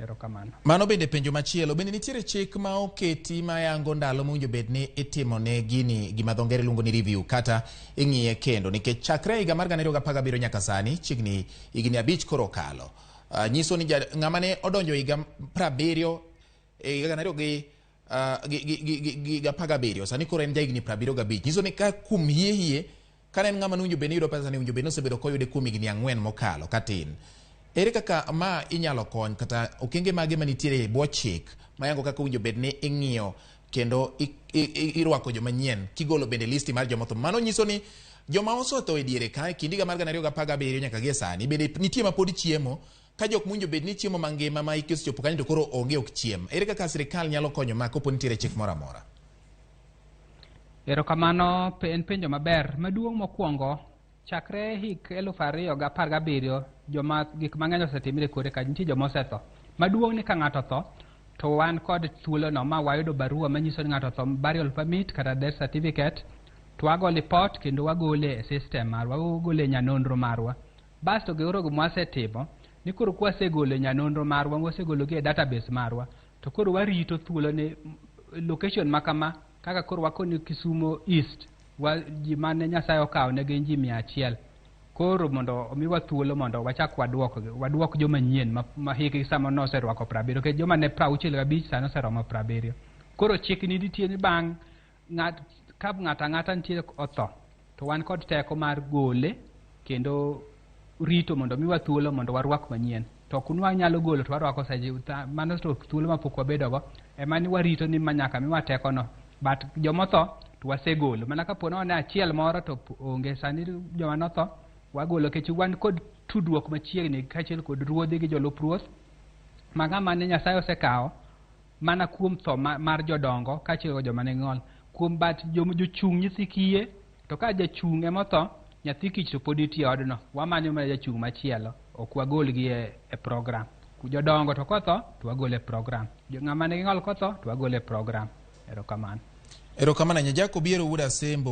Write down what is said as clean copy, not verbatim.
Erokamano. Mano bende penjo machielo, bende nitiere chik ma oketi ma yango ndalo mowinjo bed ni itimo ne gini gima dho ngere luongo ni review kata ing'iye kendo, nikech chakre higa mar 2017 nyaka sani chiegni higni 5 koro kalo. Nyiso ni ng'ama ne odonjo higa 70 higa 2017 sani koro en jahigni 75. Nyiso ni ka kum hie ka en ng'ama nowinjo bed ni yudo pesa ni winjo bed ni osebedo koyude kuom higni 4 mokalo katin. Ere kaka ma inyalo kony kata okenge mage manitiere bwo chik mayango kaka winjo bed ni ing'iyo kendo irwako joma nyien kigolo bende listi mar joma tho. Mano nyiso ni joma osetho e diere ka kinde higa mar 2017 nyaka gie sani bende nitie ma pod chiemo ka jok mwinjo bed ni chiemo mangima ma ikes chopo kanyo to koro onge ok chiem. Ere kaka sirikal nyalo konyo ma kopo nitiere chik moro amora? Erokamano, en penjo maber. Maduong' mokwongo, chakre hik 2017 joma gik mang'eny osetimre kore ka nitie joma osetho. Maduong' ni ka ng'ato tho to wan kod thuolo no ma wayudo barua manyiso ni ng'ato tho, burial permit kata death certificate, to wago lipot kendo wagole e system marwa, wagole e nyanonro marwa. Basto gioro gima wasetimo ni koro kwasegolo e nyanonro marwa, wasegologi e database marwa, to koro warito thuolo ni location makama kaka koro wakoni Kisumo East ji mane Nyasaye okawo ne gin ji 100. Koro mondo omiwa thuolo mondo wachak wadwok joma nyien ma hikgi sama noserwako 70 ke joma ne 65 sano oseromo 70. Koro chik ni nitie ni bang' ka ng'ata nitie otho to wan kod teko mar gole kendo rito mondo miwa thuolo mondo warwak manyien. To kunwa nyalo golo to warwako saji mano to thuolo mapok wabedogo ema ni warito ni manyaka miwa teko no. But jomotho to wasegolo mana ka pono ne achiel moro to onge sani joma notho wagolo kech wan kod tudruok machiegni kachiel kod ruodhi gi jolup ruoth ng'ama ne Nyasaye osekawo mana kuom tho mar jodongo kachiel kod joma ne ng'ol kuom bat jochung' nyithi kiye to ka jachung' emotho nyathi kich to pod itie odno wamanyo mana jachung' machielo ok wagolgi e program. Jodongo to kotho to wagole program, ng'ama ne ng'ol kotho to wagole program. Erokamano. Erokamano Nyajako Biero Wuda Sembo.